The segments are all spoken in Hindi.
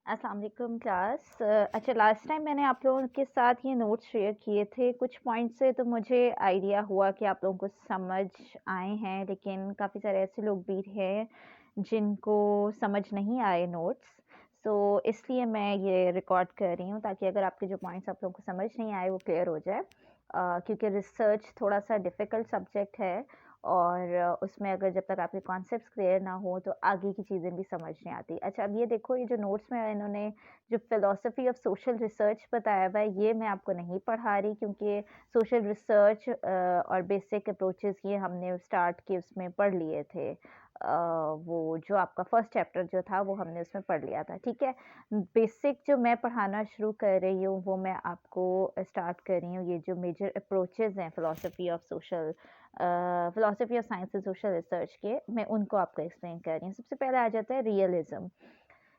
अस्सलाम वालेकुम क्लास। अच्छा, लास्ट टाइम मैंने आप लोगों के साथ ये नोट्स शेयर किए थे। कुछ पॉइंट से तो मुझे आइडिया हुआ कि आप लोगों को समझ आए हैं, लेकिन काफ़ी सारे ऐसे लोग भी हैं जिनको समझ नहीं आए नोट्स। सो इसलिए मैं ये रिकॉर्ड कर रही हूँ ताकि अगर आपके जो पॉइंट्स आप लोगों को समझ नहीं आए वो क्लियर हो जाए। क्योंकि रिसर्च थोड़ा सा डिफ़िकल्ट सब्जेक्ट है और उसमें अगर जब तक आपके कॉन्सेप्ट्स क्लियर ना हो तो आगे की चीज़ें भी समझ नहीं आती। अच्छा, अब ये देखो, ये जो नोट्स में इन्होंने जो फ़िलॉसफ़ी ऑफ़ सोशल रिसर्च बताया हुआ है, ये मैं आपको नहीं पढ़ा रही क्योंकि सोशल रिसर्च और बेसिक अप्रोचेस ये हमने स्टार्ट के उसमें पढ़ लिए थे। वो जो आपका फर्स्ट चैप्टर जो था वो हमने उसमें पढ़ लिया था, ठीक है? बेसिक जो मैं पढ़ाना शुरू कर रही हूँ वो मैं आपको स्टार्ट कर रही हूँ। ये जो मेजर अप्रोचेस हैं philosophy of social philosophy of science and social research के, मैं उनको आपको एक्सप्लेन कर रही हूँ। सबसे पहले आ जाता है realism.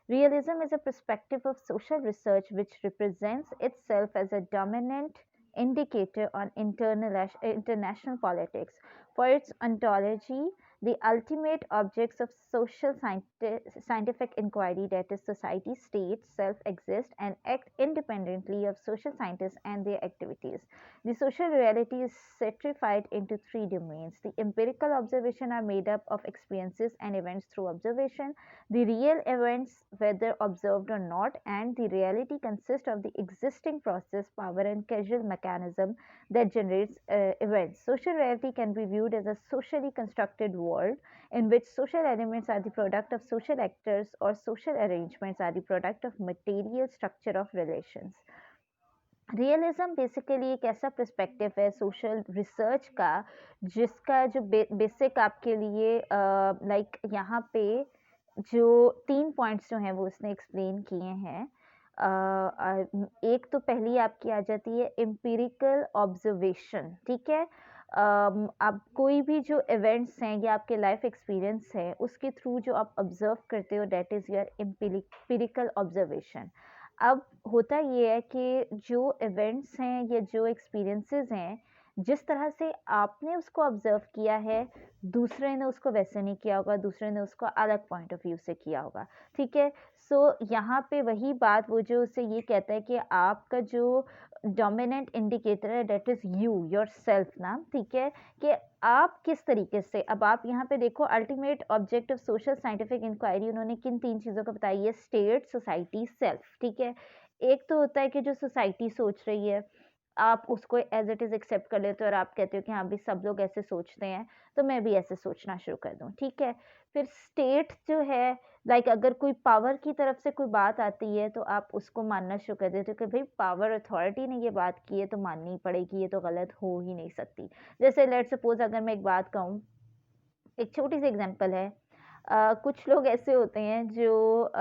Realism is a perspective of social research which represents itself as a dominant indicator on international politics. For its ontology, the ultimate objects of social scientific inquiry, that is, society, state, self exist and act independently of social scientists and their activities. The social reality is stratified into three domains. The empirical observation are made up of experiences and events through observation. The real events, whether observed or not, and the reality consist of the existing process, power, and causal mechanism that generates events. Social reality can be viewed as a socially constructed world in which social elements are the product of social actors or social arrangements are the product of material structure of relations. Realism basically एक ऐसा पर्सपेक्टिव है सोशल रिसर्च का जिसका जो बेसिक आपके लिए लाइक यहाँ पे जो 3 पॉइंट्स जो हैं वो उसने एक्सप्लेन किए हैं। एक तो पहली आपकी आ जाती है एम्पिरिकल ऑब्जर्वेशन, ठीक है? आप कोई भी जो इवेंट्स हैं या आपके लाइफ एक्सपीरियंस है उसके थ्रू जो आप ऑब्जर्व करते हो, that is your empirical observation. अब होता ये है कि जो इवेंट्स हैं या जो एक्सपीरियंसेस हैं, जिस तरह से आपने उसको ऑब्जर्व किया है, दूसरे ने उसको वैसे नहीं किया होगा, दूसरे ने उसको अलग पॉइंट ऑफ व्यू से किया होगा, ठीक है? सो यहाँ पे वही बात वो जो उसे ये कहता है कि आपका जो डोमिनेंट इंडिकेटर है दैट इज़ यू योरसेल्फ ना, ठीक है? कि आप किस तरीके से, अब आप यहाँ पे देखो ultimate object of social scientific inquiry उन्होंने किन 3 चीज़ों को बताई है, स्टेट, सोसाइटी, सेल्फ, ठीक है? एक तो होता है कि जो सोसाइटी सोच रही है, आप उसको एज़ इट इज़ एक्सेप्ट कर लेते हो और आप कहते हो कि हाँ भी सब लोग ऐसे सोचते हैं, तो मैं भी ऐसे सोचना शुरू कर दूँ, ठीक है? फिर स्टेट जो है, लाइक अगर कोई पावर की तरफ से कोई बात आती है तो आप उसको मानना शुरू कर देते हो कि भाई पावर अथॉरिटी ने ये बात की है तो माननी ही पड़ेगी, ये तो गलत हो ही नहीं सकती। जैसे लेट्स सपोज़ अगर मैं एक बात कहूँ, एक छोटी सी एग्जांपल है। कुछ लोग ऐसे होते हैं जो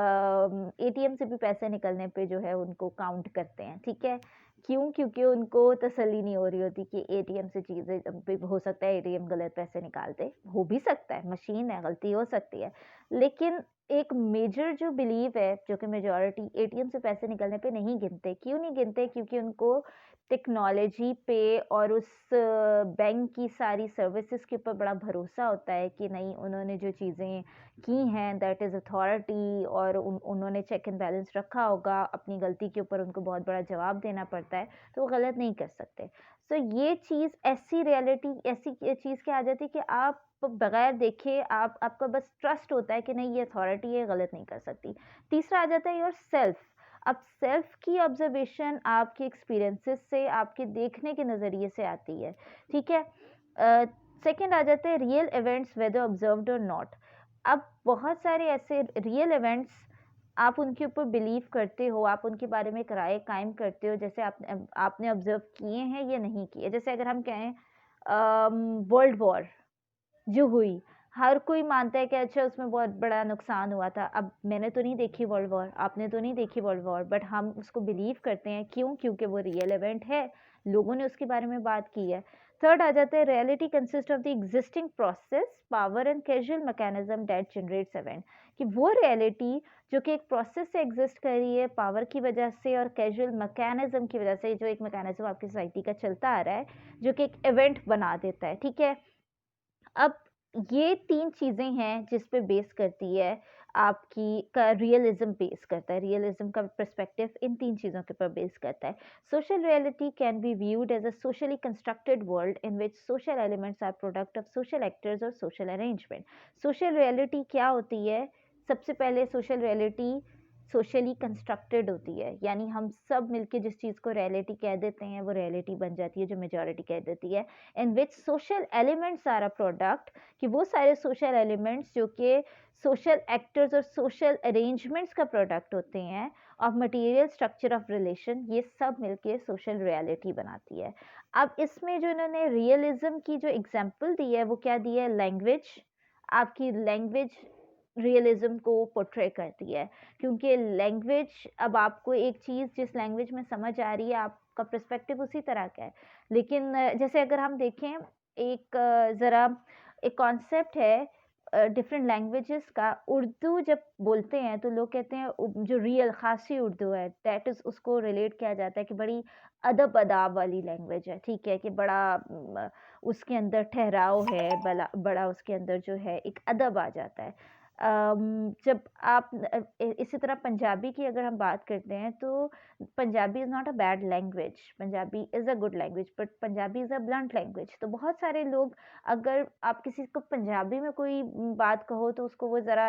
एटीएम से भी पैसे निकलने पे जो है उनको काउंट करते हैं, ठीक है? क्यों? क्योंकि उनको तसल्ली नहीं हो रही होती कि एटीएम से चीज़ें भी हो सकता है एटीएम गलत पैसे निकाल दे, हो भी सकता है, मशीन है, गलती हो सकती है। लेकिन एक मेजर जो बिलीव है, जो कि मेजॉरिटी एटीएम से पैसे निकलने पे नहीं गिनते। क्यों नहीं गिनते? क्योंकि उनको टेक्नोलॉजी पे और उस बैंक की सारी सर्विसेज के ऊपर बड़ा भरोसा होता है कि नहीं, उन्होंने जो चीज़ें की हैं दैट इज़ अथॉरिटी और उन्होंने चेक एंड बैलेंस रखा होगा, अपनी गलती के ऊपर उनको बहुत बड़ा जवाब देना पड़ता है, तो वो गलत नहीं कर सकते। सो ये चीज़ ऐसी रियलिटी ऐसी चीज़ क्या आ जाती है कि आप बगैर देखे आप आपका बस ट्रस्ट होता है कि नहीं ये अथॉरिटी है, गलत नहीं कर सकती। तीसरा आ जाता है योर सेल्फ। अब सेल्फ की ऑब्जर्वेशन आपके एक्सपीरियंसेस से, आपके देखने के नज़रिए से आती है, ठीक है? सेकंड आ जाते हैं रियल इवेंट्स वेदर ऑब्जर्व्ड और नॉट। अब बहुत सारे ऐसे रियल इवेंट्स आप उनके ऊपर बिलीव करते हो, आप उनके बारे में एक राय कायम करते हो, जैसे आपने ऑब्जर्व किए हैं या नहीं किए। जैसे अगर हम कहें वर्ल्ड वॉर जो हुई, हर कोई मानता है कि अच्छा उसमें बहुत बड़ा नुकसान हुआ था। अब मैंने तो नहीं देखी वर्ल्ड वॉर, आपने तो नहीं देखी वर्ल्ड वॉर, बट हम उसको बिलीव करते हैं। क्यों? क्योंकि वो रियल इवेंट है, लोगों ने उसके बारे में बात की है। थर्ड आ जाता है reality consist of the existing process, power and casual mechanism that generates event. कि वो रियलिटी जो कि एक प्रोसेस से एग्जिस्ट कर रही है, पावर की वजह से और कैज़ुअल मैकेनिज्म की वजह से, जो एक मैकेनिज्म आपकी सोसाइटी का चलता आ रहा है, जो कि एक इवेंट बना देता है, ठीक है? अब ये 3 चीज़ें हैं जिस पे बेस करती है आपकी का रियलिज्म बेस करता है, रियलिज्म का पर्सपेक्टिव इन 3 चीज़ों के ऊपर बेस करता है। Social reality can be viewed as a socially constructed world in which social elements are product of social actors और सोशल अरेंजमेंट। सोशल रियलिटी क्या होती है? सबसे पहले सोशल रियलिटी सोशली कंस्ट्रक्टेड होती है, यानी हम सब मिलके जिस चीज़ को रियलिटी कह देते हैं वो रियलिटी बन जाती है जो मेजॉरिटी कह देती है। In which social elements are a product, कि वो सारे सोशल एलिमेंट्स जो कि सोशल एक्टर्स और सोशल अरेंजमेंट्स का प्रोडक्ट होते हैं, of material structure of relation, ये सब मिलके सोशल रियलिटी बनाती है। अब इसमें जो इन्होंने रियलिज्म की जो एग्जांपल दी है वो क्या दी है? लैंग्वेज। आपकी लैंग्वेज रियलिज्म को पोर्ट्रे करती है, क्योंकि लैंग्वेज, अब आपको एक चीज़ जिस लैंग्वेज में समझ आ रही है आपका पर्सपेक्टिव उसी तरह का है। लेकिन जैसे अगर हम देखें, एक ज़रा एक कॉन्सेप्ट है डिफरेंट लैंग्वेजेस का। उर्दू जब बोलते हैं तो लोग कहते हैं जो रियल खासी उर्दू है, दैट इज़, उसको रिलेट किया जाता है कि बड़ी अदब अदाब वाली लैंग्वेज है, ठीक है, कि बड़ा उसके अंदर ठहराव है, बड़ा बड़ा उसके अंदर जो है एक अदब आ जाता है। जब आप इसी तरह पंजाबी की अगर हम बात करते हैं तो Punjabi is not a bad language, Punjabi is a good language, but Punjabi is a blunt language. तो बहुत सारे लोग, अगर आप किसी को पंजाबी में कोई बात कहो तो उसको वो ज़रा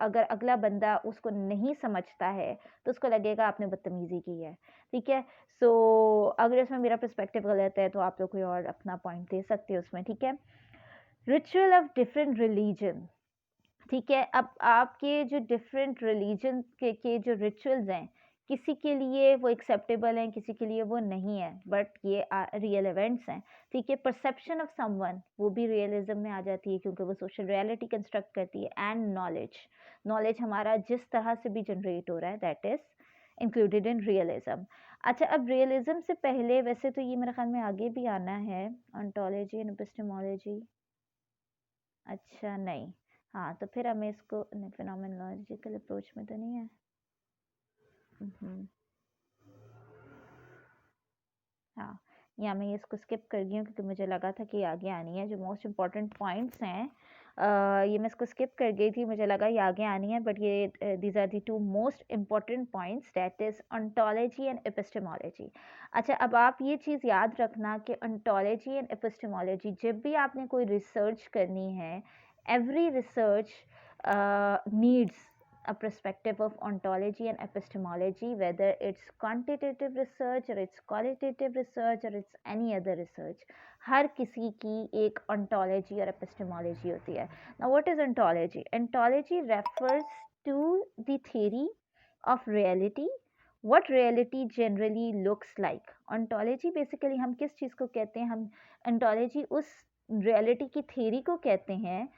अगर अगला बंदा उसको नहीं समझता है तो उसको लगेगा आपने बदतमीज़ी की है, ठीक है? सो अगर इसमें मेरा पर्सपेक्टिव गलत है तो आप लोग कोई और अपना पॉइंट दे सकते हो उसमें, ठीक है? रिचुअल ऑफ डिफरेंट रिलीजन, ठीक है? अब आपके जो डिफरेंट रिलीजन के जो रिचुअल्स हैं, किसी के लिए वो एक्सेप्टेबल हैं, किसी के लिए वो नहीं है, बट ये रियल इवेंट्स हैं, ठीक है? परसेप्शन ऑफ समवन, वो भी रियलिज्म में आ जाती है क्योंकि वो सोशल रियलिटी कंस्ट्रक्ट करती है। एंड नॉलेज, नॉलेज हमारा जिस तरह से भी जनरेट हो रहा है, that is included in realism. अच्छा, अब रियलिज्म से पहले वैसे तो ये मेरे ख्याल में आगे भी आना है, ऑन्टोलॉजी एंड एपिस्टेमोलॉजी। अच्छा, नहीं। हाँ, तो फिर हमें इसको फिनोमेनोलॉजिकल अप्रोच में तो नहीं है। हाँ, या मैं इसको स्किप कर गई हूँ क्योंकि मुझे लगा था कि ये आगे आनी है। जो मोस्ट इम्पॉर्टेंट पॉइंट्स हैं, ये मैं इसको स्किप कर गई थी, मुझे लगा ये आगे आनी है, बट ये these are the two most important points, that is ontology and epistemology. अच्छा, अब आप ये चीज़ याद रखना कि ओंटोलॉजी एंड एपिस्टेमोलॉजी, जब भी आपने कोई रिसर्च करनी है, every research needs a perspective of ontology and epistemology, whether it's quantitative research or it's qualitative research or it's any other research. हर किसी की एक ontology और epistemology होती है. Now, what is ontology? Ontology refers to the theory of reality, what reality generally looks like. Ontology basically हम किस चीज़ को कहते हैं? हम ontology उस reality की theory को कहते हैं।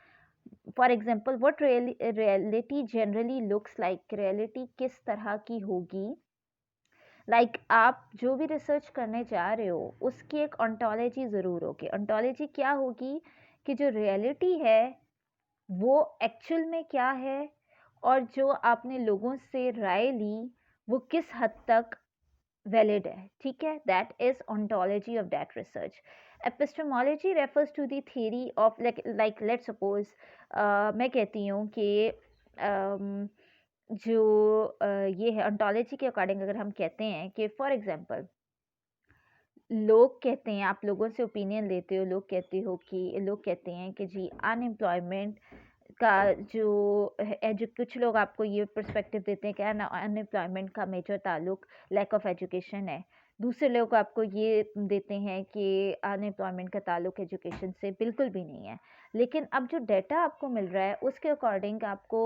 For example, what reality generally looks like, reality किस तरह की होगी। आप जो भी रिसर्च करने जा रहे हो उसकी एक ऑन्टोलॉजी ज़रूर होगी। ऑन्टोलॉजी क्या होगी कि जो रियलिटी है वो एक्चुअल में क्या है, और जो आपने लोगों से राय ली वो किस हद तक वैलिड है, ठीक है? That is ontology of that research. Epistemology refers to the theory of like let's suppose मैं कहती हूँ कि जो ये है ontology के अकॉर्डिंग, अगर हम कहते हैं कि फॉर एग्जांपल लोग कहते हैं, आप लोगों से ओपिनियन लेते हो, लोग कहते हैं कि जी अनएम्प्लॉयमेंट का जो है, जो कुछ लोग आपको ये पर्सपेक्टिव देते हैं कि अनएम्प्लॉयमेंट का मेजर ताल्लुक लैक ऑफ एजुकेशन है। दूसरे लोग आपको ये देते हैं कि अनएम्प्लॉयमेंट का ताल्लुक एजुकेशन से बिल्कुल भी नहीं है। लेकिन अब जो डेटा आपको मिल रहा है उसके अकॉर्डिंग आपको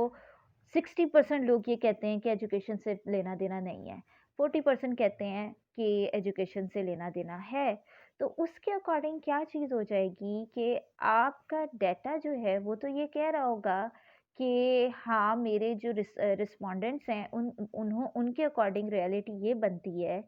60% लोग ये कहते हैं कि एजुकेशन से लेना देना नहीं है, 40% कहते हैं कि एजुकेशन से लेना देना है। तो उसके अकॉर्डिंग क्या चीज़ हो जाएगी कि आपका डेटा जो है वो तो ये कह रहा होगा कि हाँ, मेरे जो रिस्पोंडेंट्स हैं उनके अकॉर्डिंग रियलिटी ये बनती है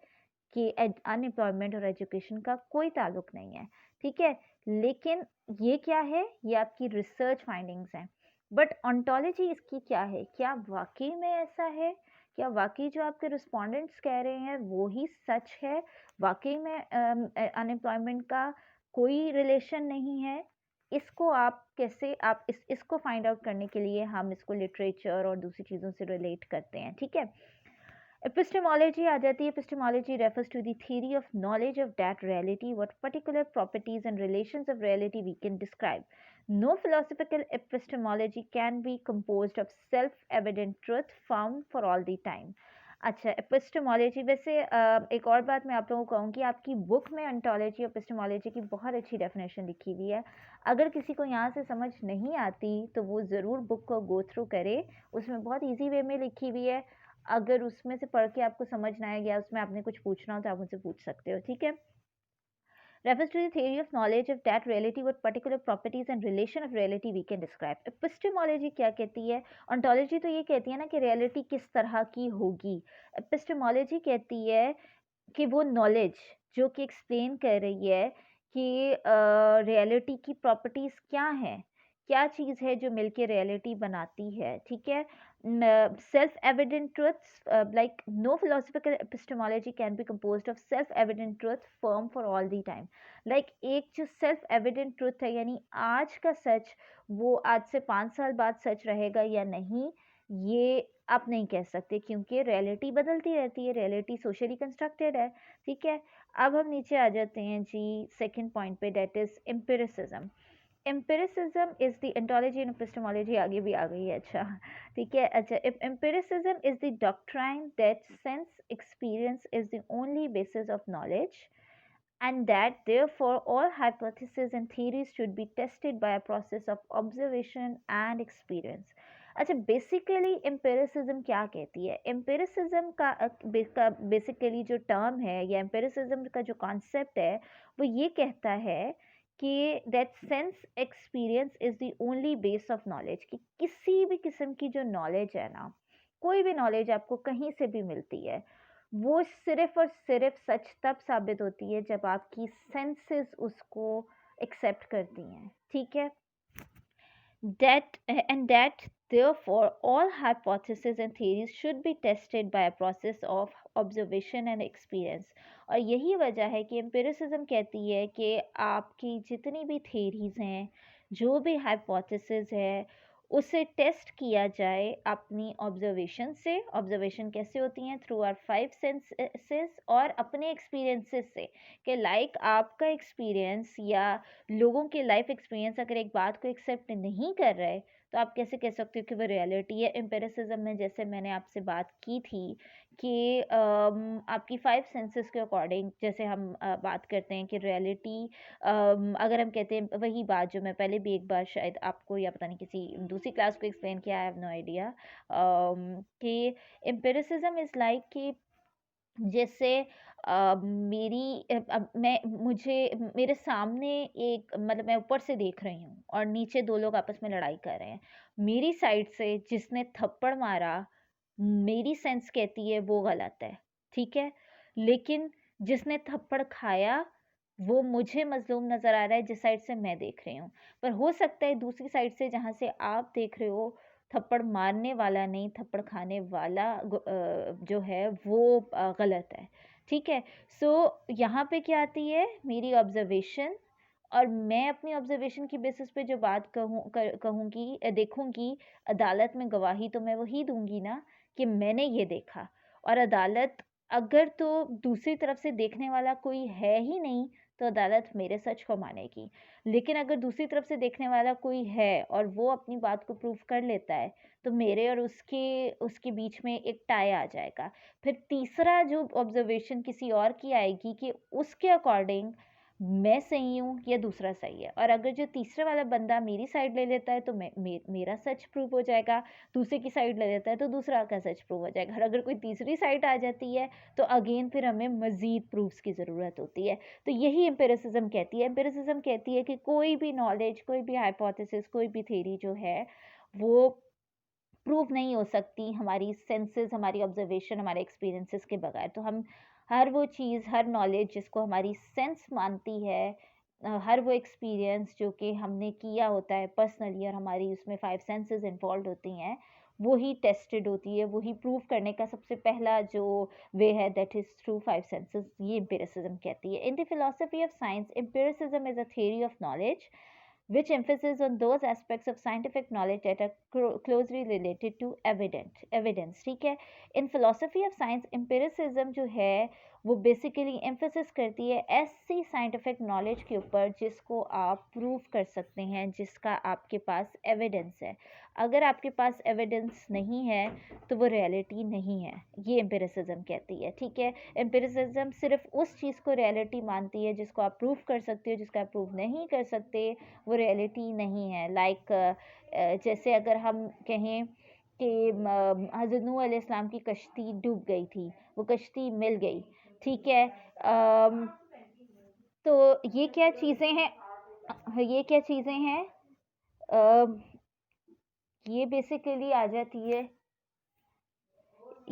कि अनएम्प्लॉयमेंट और एजुकेशन का कोई ताल्लुक नहीं है, ठीक है? लेकिन ये क्या है? ये आपकी रिसर्च फाइंडिंग्स हैं। बट ऑन्टोलॉजी इसकी क्या है? क्या वाकई में ऐसा है? क्या वाकई जो आपके रिस्पोंडेंट्स कह रहे हैं वो ही सच है? वाकई में अनएम्प्लॉयमेंट का कोई रिलेशन नहीं है? इसको आप कैसे आप इसको फाइंड आउट करने के लिए हम इसको लिटरेचर और दूसरी चीज़ों से रिलेट करते हैं, ठीक है? एपिस्टेमोलॉजी आ जाती है। Epistemology refers to the theory of knowledge of that reality, what particular properties and relations of reality we can describe. No philosophical epistemology can be composed of self-evident truth found for all the time. अच्छा, एपिस्टेमोलॉजी वैसे एक और बात मैं आप लोगों को कहूँगी, आपकी बुक में ओंटोलॉजी एपिस्टेमोलॉजी की बहुत अच्छी डेफिनेशन लिखी हुई है। अगर किसी को यहाँ से समझ नहीं आती तो वो ज़रूर बुक को गो थ्रू करे, उसमें बहुत ईजी वे में लिखी हुई है। अगर उसमें से पढ़ के आपको समझ ना आए या उसमें आपने कुछ पूछना हो तो आप मुझसे पूछ सकते हो, ठीक है? Refers to the theory of knowledge of that reality, what particular properties and relation of reality we can describe. Epistemology क्या कहती है? Ontology तो ये कहती है ना कि reality किस तरह की होगी। Epistemology कहती है कि वो नॉलेज जो कि एक्सप्लेन कर रही है कि रियलिटी की प्रॉपर्टीज क्या हैं, क्या चीज़ है जो मिलके रियलिटी बनाती है, ठीक है? Self evident truths, like no philosophical epistemology can be composed of self evident truth firm for all the time. Like एक जो सेल्फ एविडेंट ट्रुथ है, यानी आज का सच वो आज से 5 साल बाद सच रहेगा या नहीं, ये आप नहीं कह सकते, क्योंकि रियलिटी बदलती रहती है, रियलिटी सोशली कंस्ट्रक्टेड है, ठीक है? अब हम नीचे आ जाते हैं जी सेकंड पॉइंट पे, that is empiricism. Empiricism is the ontology and epistemology आगे भी आ गई है, अच्छा, ठीक है? अच्छा, empiricism is the doctrine that sense experience is the only basis of knowledge and that therefore all hypotheses and theories should be tested by a process of observation and experience. अच्छा, बेसिकली एम्पिरिसिज्म क्या कहती है? एम्पिरिसिज्म का बेसिकली जो टर्म है या एम्पिरिसिज्म का जो कॉन्सेप्ट है वो ये कहता है कि that sense experience is the only base of knowledge, कि किसी भी किस्म की जो नॉलेज है ना, कोई भी नॉलेज आपको कहीं से भी मिलती है, वो सिर्फ और सिर्फ सच तब साबित होती है जब आपकी सेंसेस उसको एक्सेप्ट करती हैं, ठीक है? That therefore all hypotheses and theories should be tested by a process of observation and experience. और यही वजह है कि एम्पिरिसिज्म कहती है कि आपकी जितनी भी थेरीज हैं, जो भी हाइपोथेसिस है, उसे टेस्ट किया जाए अपनी ऑब्जर्वेशन से। ऑब्जर्वेशन कैसे होती हैं? थ्रू आवर 5 सेंसेस और अपने एक्सपीरियंसेस से, कि लाइक आपका एक्सपीरियंस या लोगों के लाइफ एक्सपीरियंस अगर एक बात को एक्सेप्ट नहीं कर रहे, तो आप कैसे कह सकते हो कि वो रियलिटी है? एम्पिरिसिज्म में जैसे मैंने आपसे बात की थी कि आपकी 5 सेंसेस के अकॉर्डिंग जैसे हम बात करते हैं कि रियलिटी, अगर हम कहते हैं वही बात जो मैं पहले भी एक बार शायद आपको या पता नहीं किसी दूसरी क्लास को एक्सप्लेन किया, आई हैव नो आइडिया, कि एम्पिरिसिज्म इज़ लाइक कि जैसे मेरी अब मैं मुझे मेरे सामने एक, मतलब मैं ऊपर से देख रही हूँ और नीचे 2 लोग आपस में लड़ाई कर रहे हैं। मेरी साइड से जिसने थप्पड़ मारा, मेरी सेंस कहती है वो गलत है, ठीक है? लेकिन जिसने थप्पड़ खाया, वो मुझे मज़लूम नज़र आ रहा है जिस साइड से मैं देख रही हूँ। पर हो सकता है दूसरी साइड से जहाँ से आप देख रहे हो, थप्पड़ मारने वाला नहीं, थप्पड़ खाने वाला जो है वो गलत है, ठीक है? सो यहाँ पे क्या आती है? मेरी ऑब्जर्वेशन, और मैं अपनी ऑब्जर्वेशन की बेसिस पे जो बात कहूँगी देखूँगी, अदालत में गवाही तो मैं वही दूँगी ना कि मैंने ये देखा। और अदालत अगर तो दूसरी तरफ से देखने वाला कोई है ही नहीं, तो अदालत मेरे सच को मानेगी। लेकिन अगर दूसरी तरफ से देखने वाला कोई है और वो अपनी बात को प्रूव कर लेता है, तो मेरे और उसके बीच में एक टाई आ जाएगा। फिर तीसरा जो ऑब्जर्वेशन किसी और की आएगी कि उसके अकॉर्डिंग मैं सही हूँ या दूसरा सही है, और अगर जो तीसरा वाला बंदा मेरी साइड ले लेता है तो मेरा सच प्रूव हो जाएगा, दूसरे की साइड ले लेता है तो दूसरा का सच प्रूव हो जाएगा, और अगर कोई तीसरी साइड आ जाती है तो अगेन फिर हमें मज़ीद प्रूफ्स की ज़रूरत होती है। तो यही एम्पिरिसिज्म कहती है। एम्पिरिसिज्म कहती है कि कोई भी नॉलेज, कोई भी हाइपोथेसिस, कोई भी थ्योरी जो है वो प्रूव नहीं हो सकती हमारी सेंसेस, हमारी ऑब्जर्वेशन, हमारे एक्सपीरियंसेस के बगैर। तो हम हर वो चीज़, हर नॉलेज जिसको हमारी सेंस मानती है, हर वो एक्सपीरियंस जो कि हमने किया होता है पर्सनली और हमारी उसमें 5 सेंसेस इन्वॉल्व होती हैं, वो ही टेस्टेड होती है, वो ही प्रूव करने का सबसे पहला जो वे है, दैट इज़ थ्रू 5 सेंसेस। ये एम्पिरिसिज्म कहती है। In the philosophy of science, empiricism is a theory of knowledge which emphasizes on those aspects of scientific knowledge that are closely related to evidence. ठीक है. In philosophy of science, empiricism जो है वो बेसिकली एम्फेसिस करती है ऐसी साइंटिफिक नॉलेज के ऊपर जिसको आप प्रूव कर सकते हैं, जिसका आपके पास एविडेंस है. अगर आपके पास एविडेंस नहीं है तो वो रियलिटी नहीं है, ये एम्पिरिसिज्म कहती है. ठीक है. एम्पिरिसिज्म सिर्फ उस चीज़ को रियलिटी मानती है जिसको आप प्रूव कर सकते हो, जिसको आप प्रूव नहीं कर सकते वो रियलिटी नहीं है. लाइक जैसे अगर हम कहें कि हज़रत नूह अलैहिस्सलाम की कश्ती डूब गई थी, वो कश्ती मिल गई. ठीक है. तो ये क्या चीज़ें हैं, ये क्या चीज़ें हैं, ये बेसिकली आ जाती है,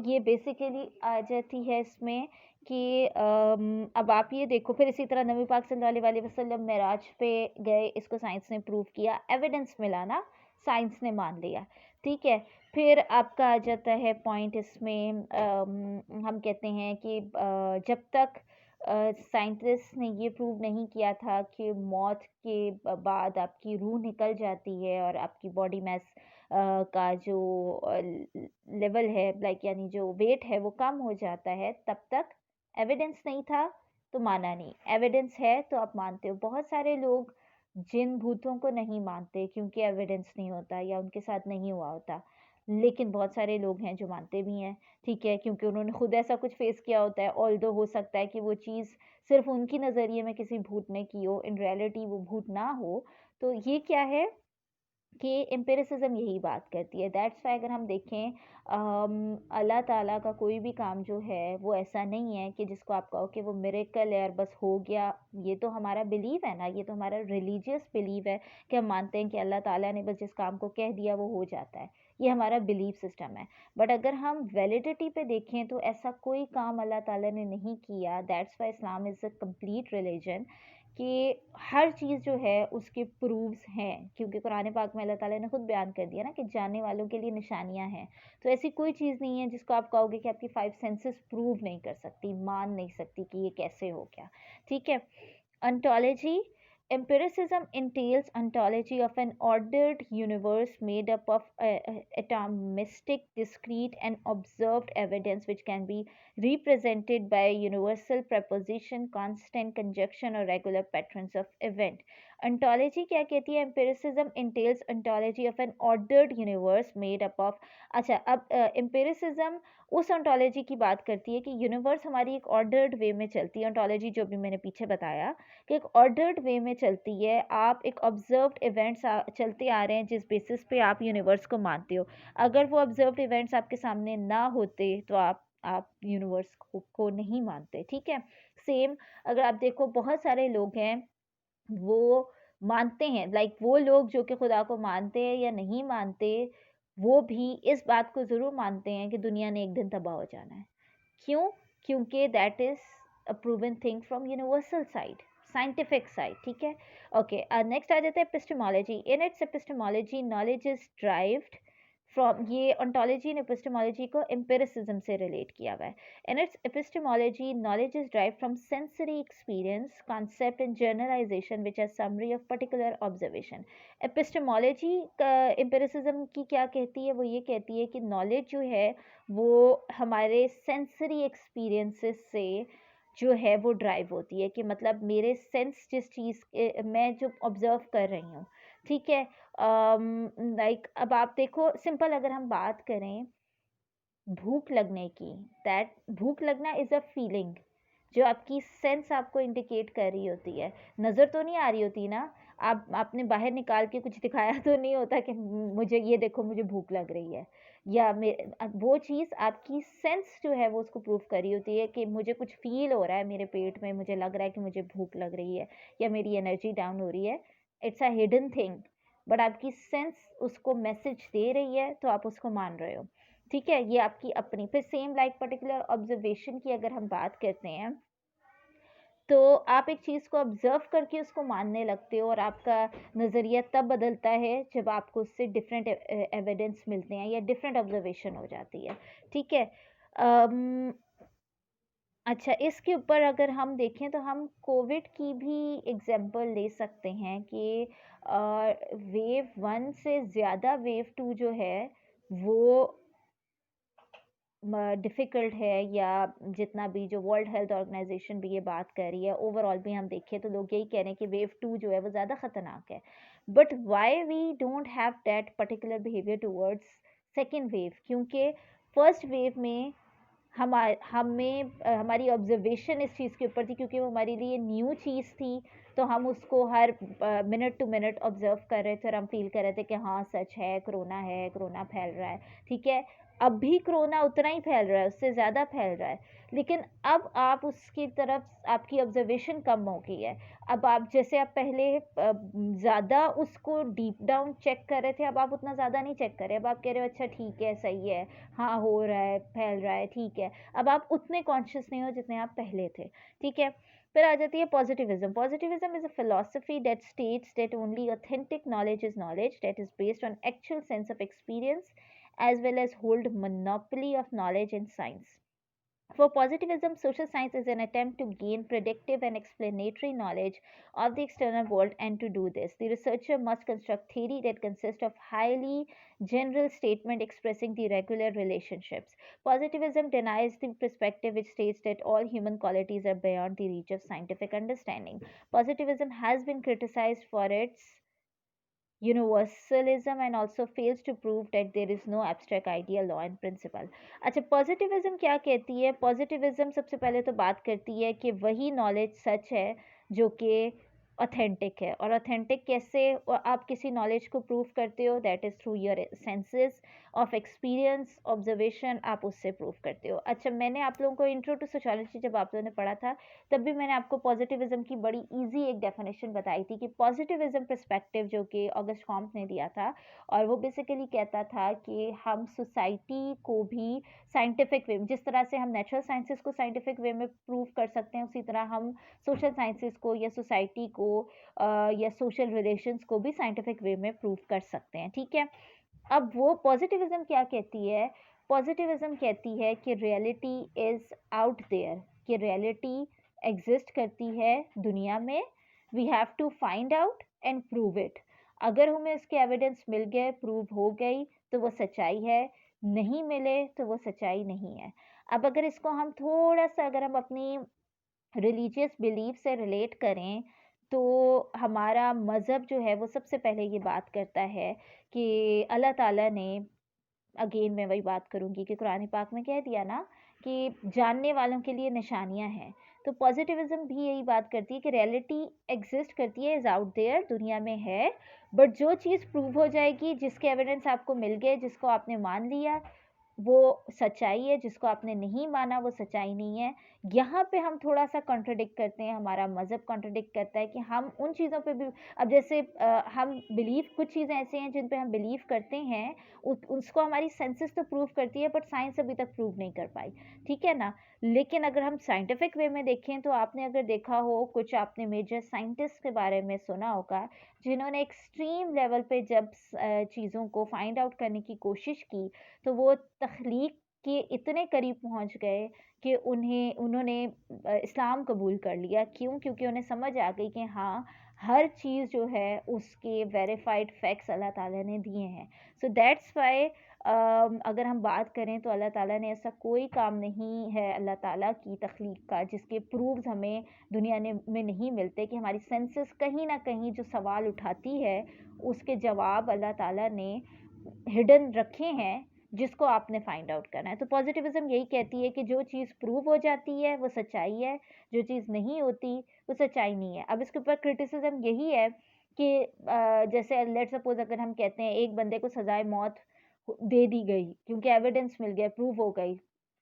ये बेसिकली आ जाती है इसमें कि अब आप ये देखो. फिर इसी तरह नबी पाक सल्लल्लाहु अलैहि वसल्लम मेराज पे गए, इसको साइंस ने प्रूव किया, एविडेंस मिला ना, साइंस ने मान लिया. ठीक है. फिर आपका आ जाता है पॉइंट इसमें, हम कहते हैं कि जब तक साइंटिस्ट ने ये प्रूव नहीं किया था कि मौत के बाद आपकी रूह निकल जाती है और आपकी बॉडी मैस का जो लेवल है, लाइक यानी जो वेट है वो कम हो जाता है, तब तक एविडेंस नहीं था तो माना नहीं. एविडेंस है तो आप मानते हो. बहुत सारे लोग जिन भूतों को नहीं मानते क्योंकि एविडेंस नहीं होता या उनके साथ नहीं हुआ होता, लेकिन बहुत सारे लोग हैं जो मानते भी हैं. ठीक है. क्योंकि उन्होंने खुद ऐसा कुछ फेस किया होता है. ऑल्दो हो सकता है कि वो चीज़ सिर्फ उनकी नज़रिए में किसी भूत ने की हो, इन रियलिटी वो भूत ना हो. तो ये क्या है कि एम्पिरिसिज्म यही बात करती है. दैट्स वाई अगर हम देखें अल्लाह ताला का कोई भी काम जो है वो ऐसा नहीं है कि जिसको आप कहो कि वो मिरेकल है और बस हो गया. ये तो हमारा बिलीव है ना, ये तो हमारा रिलीजियस बिलीव है कि हम मानते हैं कि अल्लाह ताला ने बस जिस काम को कह दिया वो हो जाता है. ये हमारा बिलीव सिस्टम है. बट अगर हम वैलिडिटी पे देखें तो ऐसा कोई काम अल्लाह ताला ने नहीं किया. That's why Islam is a complete religion कि हर चीज़ जो है उसके प्रूफ्स हैं, क्योंकि कुरान पाक में अल्लाह ताला ने खुद बयान कर दिया ना कि जानने वालों के लिए निशानियां हैं. तो ऐसी कोई चीज़ नहीं है जिसको आप कहोगे कि आपकी 5 सेंसेस प्रूव नहीं कर सकती, मान नहीं सकती कि ये कैसे हो गया. ठीक है. Ontology. Empiricism entails ontology of an ordered universe made up of atomistic, discrete, and observed evidence which can be represented by universal proposition, constant conjunction, or regular patterns of event. Ontology क्या कहती है? Empiricism entails ontology of an ordered universe made up of. अच्छा, अब empiricism उस ontology की बात करती है कि यूनिवर्स हमारी एक ऑर्डर्ड वे में चलती है. ontology जो भी मैंने पीछे बताया कि एक ऑर्डर्ड वे में चलती है. आप एक ऑब्जर्व्ड इवेंट्स चलते आ रहे हैं जिस बेसिस पे आप यूनिवर्स को मानते हो. अगर वो ऑब्जर्व्ड इवेंट्स आपके सामने ना होते तो आप यूनिवर्स को नहीं मानते. ठीक है. सेम अगर आप देखो बहुत सारे लोग हैं वो मानते हैं, लाइक वो लोग जो कि खुदा को मानते हैं या नहीं मानते, वो भी इस बात को ज़रूर मानते हैं कि दुनिया ने एक दिन तबाह हो जाना है. क्यों? क्योंकि that is a proven thing from universal side, scientific side. ठीक है. ओके. नेक्स्ट आ जाता है epistemology. In its epistemology knowledge is derived from, ये ओंटोलॉजी ने एपिस्टेमोलॉजी को एम्पिरिसिज्म से रिलेट किया हुआ है. In its epistemology knowledge is derived from sensory experience, concept and generalization which are summary of particular observation. Epistemology empiricism की क्या कहती है? वो ये कहती है कि नॉलेज जो है वो हमारे सेंसरी एक्सपीरियंसेस से जो है वो ड्राइव होती है, कि मतलब मेरे सेंस जिस चीज़ मैं जो ऑब्जर्व कर रही हूँ. ठीक है. लाइक अब आप देखो सिंपल अगर हम बात करें भूख लगने की, दैट भूख लगना इज़ अ फीलिंग जो आपकी सेंस आपको इंडिकेट कर रही होती है. नज़र तो नहीं आ रही होती ना, आपने बाहर निकाल के कुछ दिखाया तो नहीं होता कि मुझे ये देखो मुझे भूख लग रही है, या वो चीज़ आपकी सेंस जो है वो उसको प्रूव कर रही होती है कि मुझे कुछ फील हो रहा है मेरे पेट में, मुझे लग रहा है कि मुझे भूख लग रही है या मेरी एनर्जी डाउन हो रही है. It's a hidden thing, but आपकी सेंस उसको मैसेज दे रही है तो आप उसको मान रहे हो. ठीक है. ये आपकी अपनी. फिर सेम लाइक पर्टिकुलर ऑब्जर्वेशन की अगर हम बात करते हैं तो आप एक चीज़ को ऑब्जर्व करके उसको मानने लगते हो और आपका नज़रिया तब बदलता है जब आपको उससे डिफरेंट एविडेंस मिलते हैं या डिफरेंट ऑब्जर्वेशन हो जाती है. ठीक है. अम, अच्छा, इसके ऊपर अगर हम देखें तो हम कोविड की भी एग्जांपल ले सकते हैं कि वेव 1 से ज़्यादा वेव 2 जो है वो डिफ़िकल्ट है, या जितना भी जो वर्ल्ड हेल्थ ऑर्गेनाइजेशन भी ये बात कर रही है, ओवरऑल भी हम देखें तो लोग यही कह रहे हैं कि वेव 2 जो है वो ज़्यादा ख़तरनाक है। But why we don't have that particular behaviour towards second wave? क्योंकि फर्स्ट वेव में हमारी ऑब्जर्वेशन इस चीज़ के ऊपर थी, क्योंकि वो हमारे लिए न्यू चीज़ थी, तो हम उसको हर मिनट टू मिनट ऑब्जर्व कर रहे थे और हम फील कर रहे थे कि हाँ सच है, कोरोना फैल रहा है, ठीक है। अब भी कोरोना उतना ही फैल रहा है, उससे ज़्यादा फैल रहा है, लेकिन अब आप उसकी तरफ आपकी ऑब्जर्वेशन कम हो गई है। अब आप जैसे आप पहले ज़्यादा उसको डीप डाउन चेक कर रहे थे, अब आप उतना ज़्यादा नहीं चेक कर रहे। अब आप कह रहे हो अच्छा ठीक है, सही है, हाँ हो रहा है, फैल रहा है, ठीक है। अब आप उतने कॉन्शियस नहीं हो जितने आप पहले थे, ठीक है। फिर आ जाती है positivism. Positivism is a philosophy that states that only authentic knowledge is knowledge that is based on actual sense of experience as well as hold monopoly of knowledge in science. For positivism, social science is an attempt to gain predictive and explanatory knowledge of the external world, and to do this, the researcher must construct theory that consists of highly general statement expressing the regular relationships. Positivism denies the perspective which states that all human qualities are beyond the reach of scientific understanding. Positivism has been criticized for its universalism and also fails to prove that there is no abstract idea, law and principle. अच्छा, पॉजिटिविज्म क्या कहती है? पॉजिटिविज्म सबसे पहले तो बात करती है कि वही नॉलेज सच है जो कि ऑथेंटिक है। और ऑथेंटिक कैसे आप किसी नॉलेज को प्रूव करते हो? That is through your senses of experience, observation, आप उससे प्रूव करते हो। अच्छा, मैंने आप लोगों को इंट्रो टू सोशियोलॉजी जब आप लोगों ने पढ़ा था, तब भी मैंने आपको पॉजिटिविज्म की बड़ी इजी एक डेफिनेशन बताई थी कि पॉजिटिविज्म पर्सपेक्टिव जो कि ऑगस्ट कॉम्ट ने दिया था, और वो बेसिकली कहता था कि हम सोसाइटी को भी साइंटिफिक वे में, जिस तरह से हम नेचुरल साइंसेस को साइंटिफिक वे में प्रूव कर सकते हैं, उसी तरह हम सोशल साइंसेस को या सोसाइटी को या सोशल रिलेशंस को भी साइंटिफिक वे में प्रूव कर सकते हैं, ठीक है। अब वो पॉजिटिविज्म क्या कहती है? पॉजिटिविज्म कहती है कि रियलिटी इज आउट देयर, कि रियलिटी एग्जिस्ट करती है दुनिया में। We have to find out and prove it. अगर हमें इसके एविडेंस मिल गए, प्रूव हो गई, तो वो सच्चाई है, नहीं मिले तो वो सच्चाई नहीं है। अब अगर इसको हम थोड़ा सा, अगर हम अपनी रिलीजियस बिलीफ से रिलेट करें, तो हमारा मज़हब जो है वो सबसे पहले ये बात करता है कि अल्लाह ताला ने, अगेन मैं वही बात करूँगी कि कुरान पाक में कह दिया ना कि जानने वालों के लिए निशानियाँ हैं। तो पॉजिटिविज्म भी यही बात करती है कि रियलिटी एग्जिस्ट करती है, इज़ आउट देयर, दुनिया में है, बट जो चीज़ प्रूव हो जाएगी, जिसके एविडेंस आपको मिल गए, जिसको आपने मान लिया, वो सच्चाई है, जिसको आपने नहीं माना वो सच्चाई नहीं है। यहाँ पे हम थोड़ा-सा कॉन्ट्रडिक्ट करते हैं, हमारा मज़हब कॉन्ट्रडिक्ट करता है कि हम उन चीज़ों पे भी, अब जैसे हम बिलीव, कुछ चीज़ें ऐसी हैं जिन पे हम बिलीव करते हैं, उसको हमारी सेंसेस तो प्रूव करती है, बट साइंस अभी तक प्रूव नहीं कर पाई, ठीक है ना? लेकिन अगर हम साइंटिफिक वे में देखें, तो आपने अगर देखा हो, कुछ आपने मेजर साइंटिस्ट के बारे में सुना होगा, जिन्होंने एक्सट्रीम लेवल पे जब चीज़ों को फाइंड आउट करने की कोशिश की, तो वो तख्लीक के इतने करीब पहुंच गए कि उन्होंने इस्लाम कबूल कर लिया। क्यों? क्योंकि उन्हें समझ आ गई कि हाँ, हर चीज़ जो है उसके वेरिफाइड फैक्ट्स अल्लाह ताला ने दिए हैं। सो दैट्स व्हाई अगर हम बात करें तो अल्लाह ताला ने ऐसा कोई काम नहीं है अल्लाह ताला की तख्लीक का जिसके प्रूफ्स हमें दुनिया में नहीं मिलते, कि हमारी सेंसेस कहीं ना कहीं जो सवाल उठाती है उसके जवाब अल्लाह ताला ने हिडन रखे हैं, जिसको आपने फाइंड आउट करना है। तो पॉजिटिविज्म यही कहती है कि जो चीज़ प्रूव हो जाती है वो सच्चाई है, जो चीज़ नहीं होती वो सच्चाई नहीं है। अब इसके ऊपर क्रिटिसिज्म यही है कि जैसे लेट्स सपोज अगर हम कहते हैं एक बंदे को सजाए मौत दे दी गई क्योंकि एविडेंस मिल गया, प्रूव हो गई,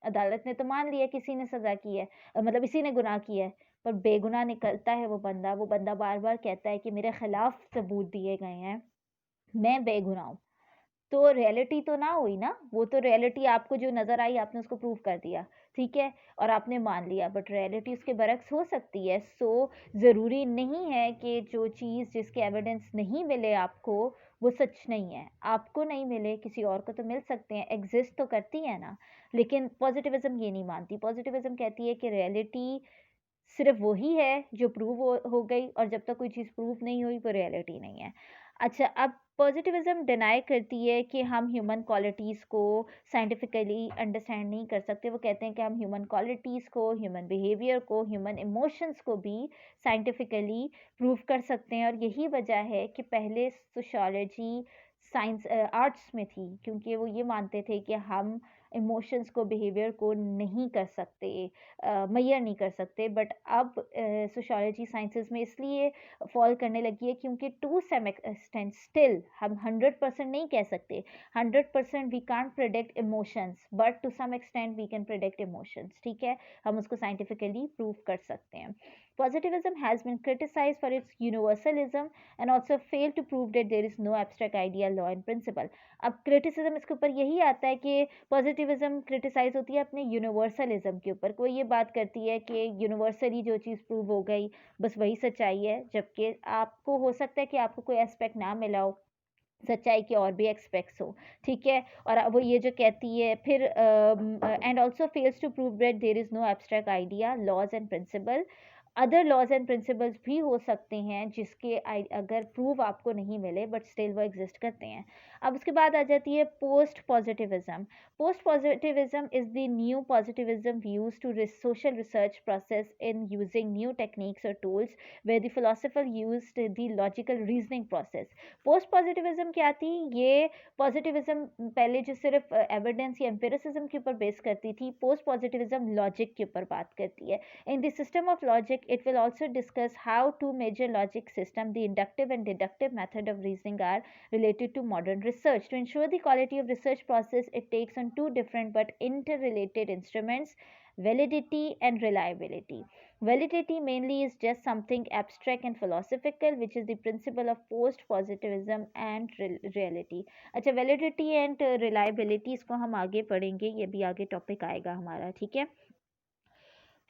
अदालत ने तो मान लिया किसी ने सजा की है, मतलब इसी ने गुनाह किया है, पर बेगुनाह निकलता है वो बंदा बार बार कहता है कि मेरे खिलाफ सबूत दिए गए हैं, मैं बेगुनाह हूँ। तो रियलिटी तो ना हुई ना, वो तो रियलिटी आपको जो नज़र आई आपने उसको प्रूव कर दिया, ठीक है, और आपने मान लिया, बट रियलिटी उसके बरक्स हो सकती है। सो ज़रूरी नहीं है कि जो चीज़ जिसके एविडेंस नहीं मिले आपको वो सच नहीं है। आपको नहीं मिले, किसी और को तो मिल सकते हैं, एग्जिस्ट तो करती है ना। लेकिन पॉजिटिविज्म ये नहीं मानती। पॉजिटिविज्म कहती है कि रियलिटी सिर्फ़ वही है जो प्रूव हो गई, और जब तक कोई चीज़ प्रूव नहीं हुई वो रियलिटी नहीं है। अच्छा, अब पॉज़िटिविज़्म डिनाई करती है कि हम ह्यूमन क्वालिटीज़ को साइंटिफिकली अंडरस्टैंड नहीं कर सकते। वो कहते हैं कि हम ह्यूमन क्वालिटीज़ को, ह्यूमन बिहेवियर को, ह्यूमन इमोशंस को भी साइंटिफिकली प्रूव कर सकते हैं, और यही वजह है कि पहले सोशियोलॉजी साइंस आर्ट्स में थी, क्योंकि वो ये मानते थे कि हम इमोशंस को, बिहेवियर को नहीं कर सकते, मेजर नहीं कर सकते। बट अब सोशियोलॉजी साइंसेस में इसलिए फॉल करने लगी है क्योंकि टू सम एक्सटेंट स्टिल हम 100% नहीं कह सकते। 100% we can't predict emotions, but to some extent we can predict emotions, ठीक है। हम उसको साइंटिफिकली प्रूव कर सकते हैं। Positivism has been criticized for its universalism and also failed to prove that there is no abstract idea, law and principle. अब क्रिटिसिज्म इसके ऊपर यही आता है कि पॉजिटिविज्म क्रिटिसाइज होती है अपने यूनिवर्सलिज्म के ऊपर। कोई ये बात करती है कि यूनिवर्सली जो चीज़ प्रूव हो गई बस वही सच्चाई है, जबकि आपको हो सकता है कि आपको कोई एस्पेक्ट ना मिला हो सच्चाई के और भी एक्सपेक्ट्स हो, ठीक है। और अब वो ये जो कहती है फिर and also fails to prove that there is no abstract idea, laws and principle. Other laws and principles भी हो सकते हैं जिसके अगर प्रूफ आपको नहीं मिले बट स्टिल वो एग्जिस्ट करते हैं। अब उसके बाद आ जाती है post positivism. Post positivism is the new positivism use to social research process in using new techniques और tools where the philosopher used the logical reasoning process. Post positivism क्या थी? ये पॉजिटिविज्म पहले जो सिर्फ एविडेंस या एम्पिरिसिज्म के ऊपर बेस करती थी, पोस्ट पॉजिटिविज्म लॉजिक के ऊपर बात करती है। In the system of logic, it will also discuss how two major logic systems, the inductive and deductive method of reasoning, are related to modern research. To ensure the quality of research process, it takes on two different but interrelated instruments: validity and reliability. Validity mainly is just something abstract and philosophical, which is the principle of post-positivism and reality. अच्छा, validity and reliability इसको हम आगे पढ़ेंगे, ये भी आगे टॉपिक आएगा हमारा, ठीक है।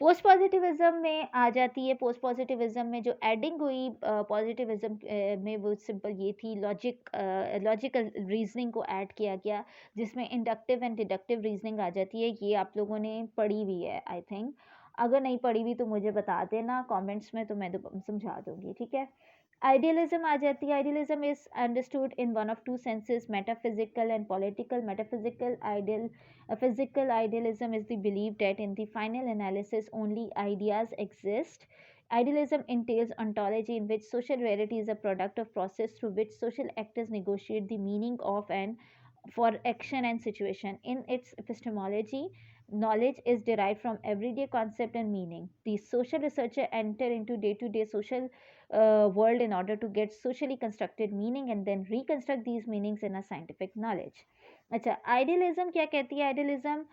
पोस्ट पॉजिटिविज्म में आ जाती है। पोस्ट पॉजिटिविज्म में जो एडिंग हुई पॉजिटिविज्म में, वो सिंपल ये थी, लॉजिकल रीजनिंग को ऐड किया गया, जिसमें इंडक्टिव एंड डिडक्टिव रीजनिंग आ जाती है। ये आप लोगों ने पढ़ी हुई है आई थिंक। अगर नहीं पढ़ी हुई तो मुझे बता देना कमेंट्स में, तो मैं समझा दूंगी, ठीक है। आइडियलिज्म आ जाती है। Idealism is understood in one of two senses, metaphysical and political. Metaphysical ideal A physical idealism is the belief that in the final analysis only ideas exist. Idealism entails ontology in which social reality is a product of process through which social actors negotiate the meaning of and for action and situation. In its epistemology, knowledge is derived from everyday concept and meaning. The social researcher enter into day-to-day social world in order to get socially constructed meaning and then reconstruct these meanings in a scientific knowledge. अच्छा, आइडियलिज्म क्या कहती है? Idealism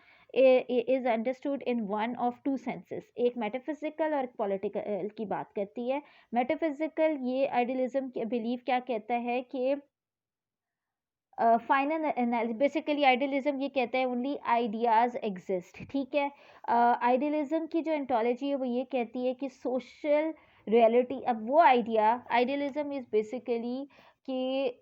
is understood in one of two senses, एक मेटाफिजिकल और एक पॉलिटिकल की बात करती है। मेटाफिजिकल, ये आइडियलिज्म बिलीव क्या कहता है कि फाइनल, बेसिकली आइडियलिज्म ये कहता है ओनली आइडियाज एग्जिस्ट, ठीक है। आइडियलिज्म की जो एंटोलॉजी है वो ये कहती है कि सोशल रियलिटी, अब वो आइडियलिज्म इज बेसिकली कि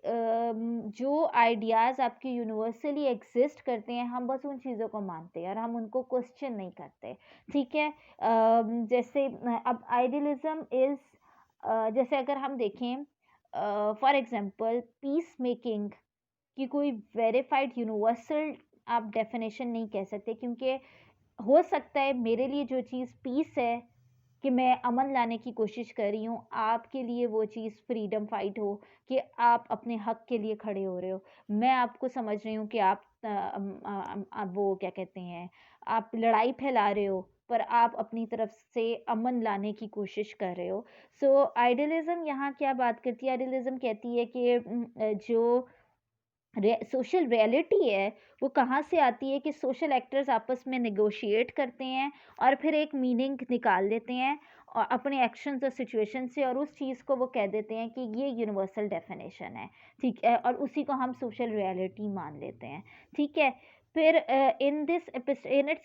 जो आइडियाज़ आपके यूनिवर्सली एग्जिस्ट करते हैं, हम बस उन चीज़ों को मानते हैं और हम उनको क्वेश्चन नहीं करते, ठीक है। जैसे अब आइडियलिज्म इज़, जैसे अगर हम देखें फॉर एग्जांपल पीस मेकिंग की कोई वेरीफाइड यूनिवर्सल आप डेफिनेशन नहीं कह सकते, क्योंकि हो सकता है मेरे लिए जो चीज़ पीस है कि मैं अमन लाने की कोशिश कर रही हूँ, आपके लिए वो चीज़ फ्रीडम फाइट हो कि आप अपने हक के लिए खड़े हो रहे हो। मैं आपको समझ रही हूँ कि आप वो क्या कहते हैं, आप लड़ाई फैला रहे हो, पर आप अपनी तरफ से अमन लाने की कोशिश कर रहे हो। सो आइडियलिज्म यहाँ क्या बात करती है? आइडियलिज्म कहती है कि जो सोशल रियलिटी है वो कहाँ से आती है कि सोशल एक्टर्स आपस में नेगोशिएट करते हैं और फिर एक मीनिंग निकाल देते हैं और अपने एक्शंस और सिचुएशन से, और उस चीज़ को वो कह देते हैं कि ये यूनिवर्सल डेफिनेशन है, ठीक है, और उसी को हम सोशल रियलिटी मान लेते हैं, ठीक है। फिर इन its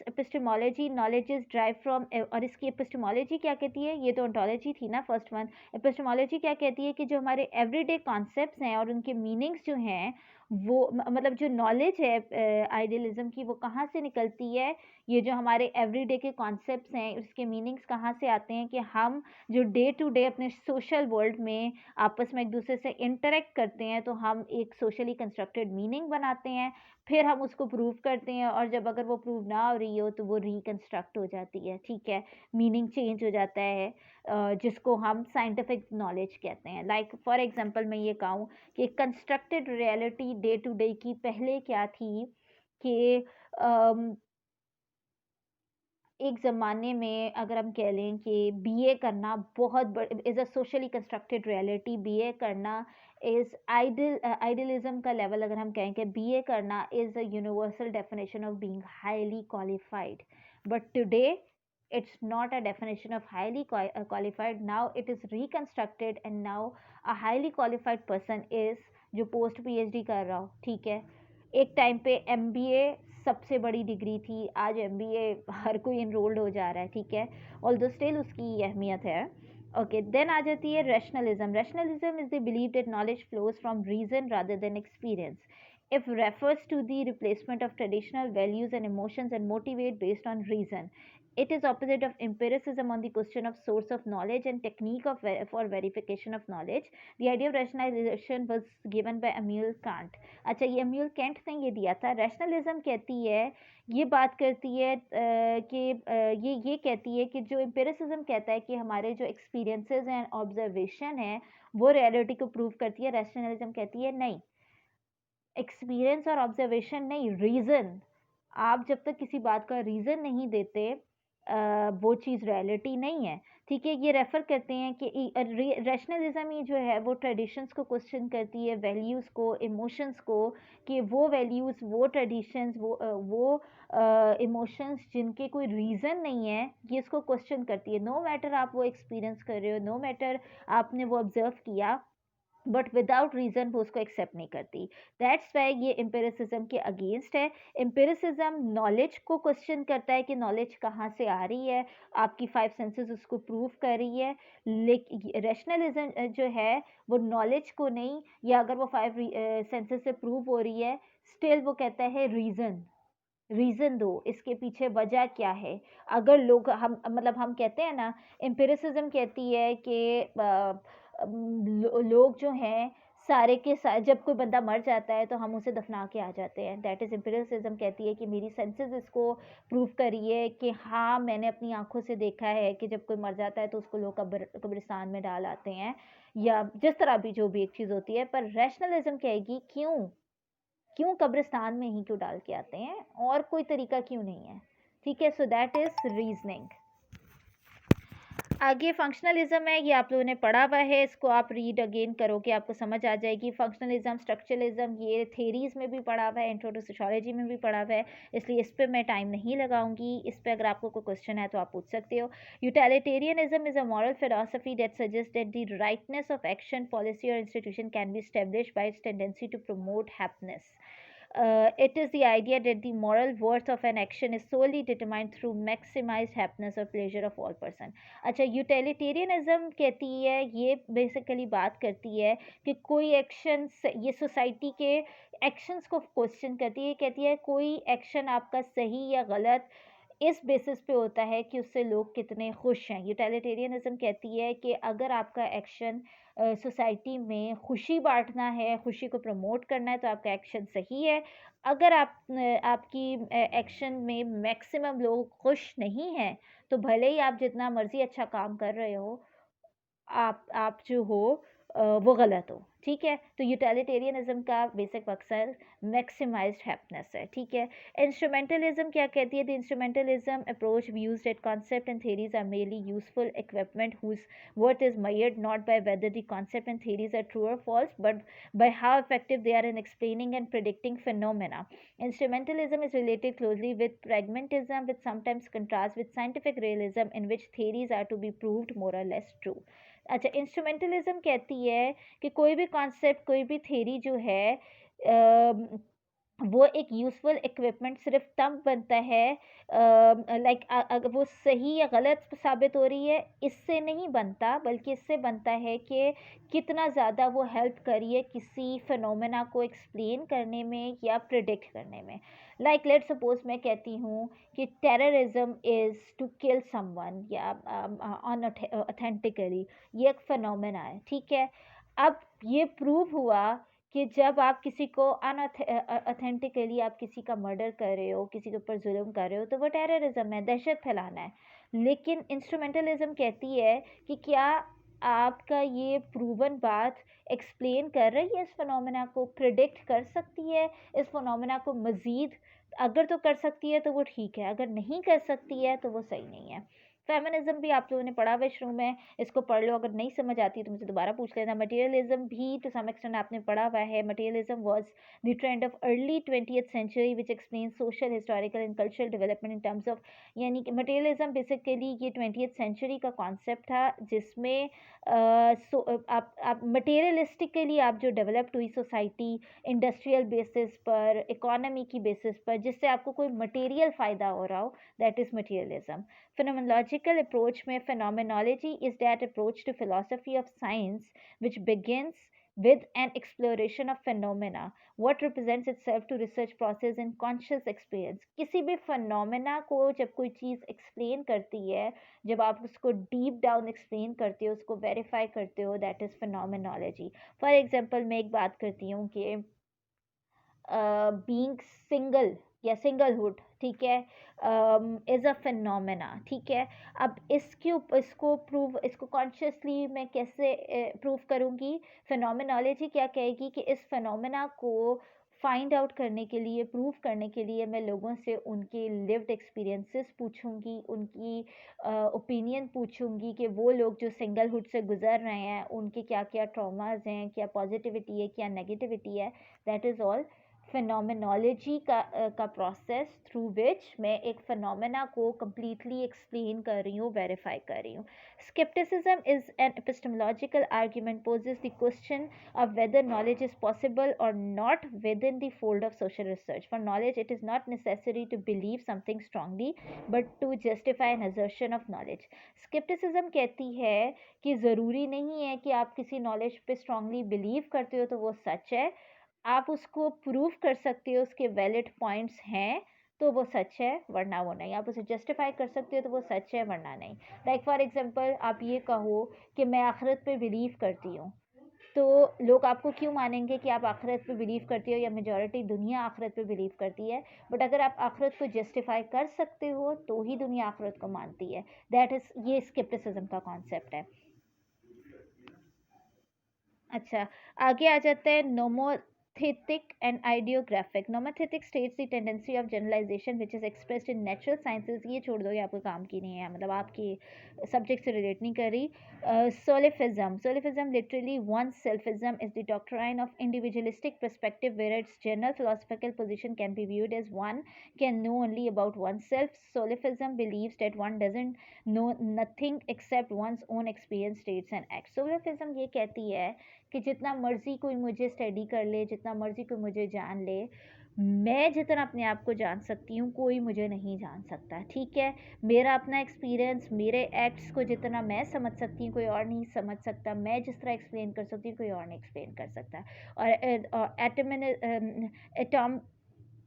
epistemology knowledge is drive from, और इसकी एपिस्टेमोलॉजी क्या कहती है? ये तो ओंटोलॉजी थी ना फर्स्ट वन। एपिस्टेमोलॉजी क्या कहती है कि जो हमारे एवरीडे कॉन्सेप्ट्स हैं और उनके मीनिंग्स जो हैं वो मतलब जो नॉलेज है आइडियलिज़्म की वो कहाँ से निकलती है? ये जो हमारे एवरीडे के कॉन्सेप्ट्स हैं, उसके मीनिंग्स कहाँ से आते हैं कि हम जो डे टू डे अपने सोशल वर्ल्ड में आपस में एक-दूसरे से इंटरैक्ट करते हैं, तो हम एक सोशली कंस्ट्रक्टेड मीनिंग बनाते हैं, फिर हम उसको प्रूव करते हैं और जब अगर वो प्रूव ना हो रही हो, तो वो रिकंस्ट्रक्ट हो जाती है, ठीक है? मीनिंग चेंज हो जाता है जिसको हम साइंटिफिक नॉलेज कहते हैं। लाइक फॉर एग्ज़ाम्पल मैं ये कहूँ कि constructed reality day to day की पहले क्या थी कि अम, एक ज़माने में अगर हम कह लें कि बीए करना बहुत is a socially constructed reality BA करना इज़ आइडियलिज़्म का लेवल अगर हम कहें कि बीए करना is a universal definition of being highly qualified but today it's not a definition of highly qualified. Now it is reconstructed and now a highly qualified person is जो पोस्ट पीएचडी कर रहा हो ठीक है एक टाइम पे एमबीए सबसे बड़ी डिग्री थी आज एमबीए हर कोई इनरोल्ड हो जा रहा है ठीक है ऑल्दो स्टिल उसकी अहमियत है ओके देन आ जाती है rationalism is the believe that knowledge flows from reason rather than experience if refers to the replacement of traditional values and emotions and motivate based on reason. It is opposite of empiricism on the question of source of knowledge and technique for verification of knowledge. The idea of rationalization was given by Immanuel Kant. अच्छा ये इम्यूल कैंट ने ये दिया था रैशनलिज्म कहती है ये बात करती है कि ये कहती है कि जो एम्पिरिसिज्म कहता है कि हमारे जो एक्सपीरियंसेस हैं ऑब्जर्वेशन है वो रियलिटी को प्रूव करती है रैशनलिज्म कहती है नहीं एक्सपीरियंस और ऑब्जर्वेशन नहीं रीज़न आप जब तक किसी बात का रीज़न नहीं देते वो चीज़ रियलिटी नहीं है ठीक है ये रेफ़र करते हैं कि रैशनलिज्म ही जो है वो ट्रेडिशंस को क्वेश्चन करती है वैल्यूज़ को इमोशंस को कि वो वैल्यूज़ वो ट्रेडिशंस वो इमोशंस जिनके कोई रीज़न नहीं है ये इसको क्वेश्चन करती है नो मैटर आप वो एक्सपीरियंस कर रहे हो नो मैटर आपने वो ऑब्जर्व किया बट विदाउट रीजन वो उसको एक्सेप्ट नहीं करती दैट्स वाई ये एम्पिरिसिज्म के अगेंस्ट है एम्पिरिसिज्म नॉलेज को क्वेश्चन करता है कि नॉलेज कहाँ से आ रही है आपकी फाइव सेंसेस उसको प्रूव कर रही है लेकिन रैशनलिज्म जो है वो नॉलेज को नहीं या अगर वो फाइव सेंसेस से प्रूव हो रही है स्टिल वो कहता है रीजन दो इसके पीछे वजह क्या है अगर लोग हम मतलब हम कहते हैं ना एम्पिरिसिज्म कहती है कि लोग जो हैं सारे के साथ जब कोई बंदा मर जाता है तो हम उसे दफना के आ जाते हैं दैट इज़ एम्पिरिसिज्म कहती है कि मेरी सेंसेस इसको प्रूव करिए कि हाँ मैंने अपनी आंखों से देखा है कि जब कोई मर जाता है तो उसको लोग कब्रिस्तान में डाल आते हैं या जिस तरह भी जो भी एक चीज़ होती है पर रैशनलिज्म कहेगी क्यों क्यों कब्रिस्तान में ही क्यों डाल के आते हैं और कोई तरीका क्यों नहीं है ठीक है सो दैट इज रीजनिंग आगे फंक्शनलिज्म है ये आप लोगों ने पढ़ा हुआ है इसको आप रीड अगेन करोगे आपको समझ आ जाएगी फंक्शनलिज्म स्ट्रक्चरलिज्म ये थेरीज में भी पढ़ा हुआ है इंट्रो टू सोशियोलॉजी में भी पढ़ा हुआ है इसलिए इस पर मैं टाइम नहीं लगाऊंगी इस पर अगर आपको कोई क्वेश्चन है तो आप पूछ सकते हो utilitarianism is a moral philosophy that suggest that the rightness of action policy और institution can be established by its tendency to promote happiness. It is the idea that the moral worth of an action is solely determined through maximized happiness or pleasure of all person. अच्छा यूटिलिटेरियनिज्म कहती है ये बेसिकली बात करती है कि कोई एक्शन ये सोसाइटी के एक्शंस को क्वेश्चन करती है कहती है कोई एक्शन आपका सही या गलत इस बेसिस पे होता है कि उससे लोग कितने खुश हैं यूटिलिटेरियनिज्म कहती है कि अगर आपका एक्शन सोसाइटी में खुशी बांटना है खुशी को प्रमोट करना है तो आपका एक्शन सही है अगर आपकी एक्शन में मैक्सिमम लोग खुश नहीं हैं तो भले ही आप जितना मर्जी अच्छा काम कर रहे हो आप जो हो वो गलत हो ठीक है तो यूटिलिटेरियनिज्म का बेसिक मकसद मैक्सिमाइज्ड हैप्पीनेस है ठीक है इंस्ट्रूमेंटलिज्म क्या कहती है the instrumentalism approach views that concept and theories are mainly useful equipment whose worth is measured not by whether the concept and theories are true or false but by how effective they are in explaining and predicting phenomena. Instrumentalism is related closely with pragmatism which sometimes contrasts with scientific realism in which theories are to be proved more or less true. अच्छा इंस्ट्रूमेंटलिज्म कहती है कि कोई भी कॉन्सेप्ट कोई भी थ्योरी जो है वो एक यूज़फुल इक्विपमेंट सिर्फ़ तब बनता है लाइक अगर वो सही या गलत साबित हो रही है, इससे नहीं बनता, बल्कि इससे बनता है कि कितना ज़्यादा वो हेल्प कर रही है किसी फिनोमेना को एक्सप्लेन करने में या प्रिडिक्ट करने में। लाइक लेट्स सपोज़ मैं कहती हूँ कि terrorism is to kill someone या ऑथेंटिकली ये एक फिनोमेना है, ठीक है? अब ये प्रूव हुआ कि जब आप किसी को ऑथेंटिकली आप किसी का मर्डर कर रहे हो, किसी के ऊपर जुल्म कर रहे हो, तो वो टेररिज्म है, दहशत फैलाना है। लेकिन इंस्ट्रूमेंटलिज्म कहती है कि क्या आपका ये प्रूवन बात एक्सप्लेन कर रही है इस फिनोमेना को, प्रिडिक्ट कर सकती है इस फिनोमेना को मज़ीद? अगर तो कर सकती है तो वो ठीक है, अगर नहीं कर सकती है तो वो सही नहीं है। फेमिनिज्म भी आप लोगों ने पढ़ा हुआ है शुरू में, इसको पढ़ लो, अगर नहीं समझ आती है तो मुझसे दोबारा पूछ लेना। मटेरियलिज्म भी टू सम एक्सटेंट आपने पढ़ा हुआ है। Materialism was the trend of early 20th century which explain social, historical and cultural development in terms of, यानी कि मटेरियलिज्म बेसिकली ये 20th सेंचुरी का कॉन्सेप्ट था जिसमें आप मटेरियलिस्टिकली आप जो डेवलप्ड हुई सोसाइटी इंडस्ट्रियल बेसिस पर, इकोनॉमी की बेसिस पर, जिससे आपको कोई मटेरियल फ़ायदा हो रहा हो, that is materialism. Phenomenological approach में phenomenology is that approach to philosophy of science which begins with an exploration of phenomena, what represents itself to research process and conscious experience. किसी भी phenomena को जब कोई चीज़ explain करती है, जब आप उसको deep down explain करते हो, उसको verify करते हो, that is phenomenology. For example, मैं एक बात करती हूँ कि बीइंग सिंगल या सिंगलहुड, ठीक है, इज़ अ फिनोमेना, ठीक है। अब इसको कॉन्शियसली मैं कैसे प्रूव करूँगी? फिनोमेनोलॉजी क्या कहेगी कि इस फिनोमेना को फाइंड आउट करने के लिए, प्रूव करने के लिए मैं लोगों से उनके लिव्ड एक्सपीरियंसेस पूछूंगी, उनकी ओपिनियन पूछूंगी कि वो लोग जो सिंगलहुड से गुजर रहे हैं उनके क्या क्या ट्रॉमास हैं, क्या पॉजिटिविटी है, क्या नेगेटिविटी है। दैट इज़ ऑल फिनोमेनोलॉजी का प्रोसेस थ्रू विच मैं एक फिनोमेना को completely एक्सप्लेन कर रही हूँ, वेरीफाई कर रही हूँ। Skepticism is an epistemological argument poses the question of whether knowledge is possible or not within the fold of social research. For knowledge, it is not necessary to believe something strongly, but to justify an assertion of knowledge. Skepticism कहती है कि ज़रूरी नहीं है कि आप किसी नॉलेज पे स्ट्रांगली बिलीव करते हो तो वो सच है, आप उसको प्रूव कर सकते हो, उसके वैलिड पॉइंट्स हैं तो वो सच है, वरना वो नहीं। आप उसे जस्टिफाई कर सकते हो तो वो सच है, वरना नहीं। लाइक फॉर एग्जांपल आप ये कहो कि मैं आखिरत पे बिलीव करती हूँ, तो लोग आपको क्यों मानेंगे कि आप आखिरत पे बिलीव करती हो, या मेजॉरिटी दुनिया आखिरत पे बिलीव करती है। बट अगर आप आखिरत को जस्टिफाई कर सकते हो तो ही दुनिया आखिरत को मानती है। दैट इज़, ये स्केप्टिसिज्म का कॉन्सेप्ट है। अच्छा, आगे आ जाते हैं nomothetic and ideographic. Nomothetic states the tendency of generalization which is expressed in natural sciences. ये छोड़ दो, ये आपके काम की नहीं है, मतलब आपकी सब्जेक्ट से रिलेट नहीं कर रही। Solipsism. Solipsism, literally one's selfism, is the doctrine of individualistic perspective where its general philosophical position can be viewed as one can know only about oneself. Solipsism believes that one doesn't know nothing except one's own experience, states and acts. Solipsism ये कहती है कि जितना मर्जी कोई मुझे स्टडी कर ले, जितना मर्जी कोई मुझे जान ले, मैं जितना अपने आप को जान सकती हूँ कोई मुझे नहीं जान सकता, ठीक है। मेरा अपना एक्सपीरियंस, मेरे एक्ट्स को जितना मैं समझ सकती हूँ कोई और नहीं समझ सकता, मैं जिस तरह एक्सप्लेन कर सकती हूँ कोई और नहीं एक्सप्लेन कर सकता। और एटम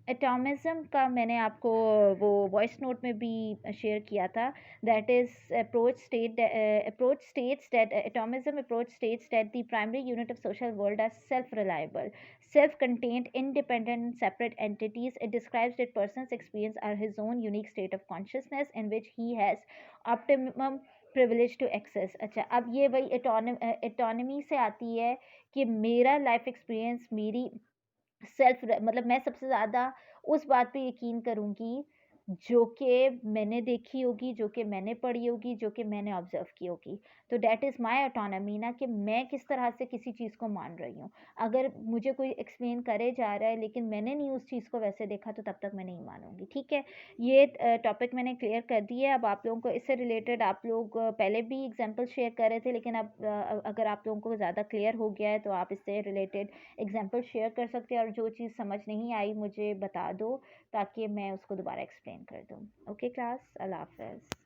एटॉमिज्म का मैंने आपको वो वॉइस नोट में भी शेयर किया था। That is approach states that atomism approach states that the primary unit of social world are self reliable, self-contained, independent and separate entities. It describes that person's experience are his own unique state of consciousness in which he has optimum privilege to access. अच्छा, अब ये वही एटोनमी से आती है कि मेरा लाइफ एक्सपीरियंस, मेरी सेल्फ, मतलब मैं सबसे ज़्यादा उस बात पे यकीन करूँगी जो कि मैंने देखी होगी, जो कि मैंने पढ़ी होगी, जो कि मैंने ऑब्ज़र्व की होगी। तो दैट इज़ माय ऑटोनॉमी ना कि मैं किस तरह से किसी चीज़ को मान रही हूँ। अगर मुझे कोई एक्सप्लेन करे जा रहा है लेकिन मैंने नहीं उस चीज़ को वैसे देखा तो तब तक मैं नहीं मानूँगी, ठीक है? ये टॉपिक मैंने क्लियर कर दी है। अब आप लोगों को इससे रिलेटेड आप लोग पहले भी एग्ज़ाम्पल शेयर कर रहे थे लेकिन अब अगर आप लोगों को ज़्यादा क्लियर हो गया है तो आप इससे रिलेटेड एग्ज़ाम्पल शेयर कर सकते हैं और जो चीज़ समझ नहीं आई मुझे बता दो ताकि मैं उसको दोबारा एक्सप्लेन कर दूँ। ओके क्लास, अल्लाह हाफ़िज़।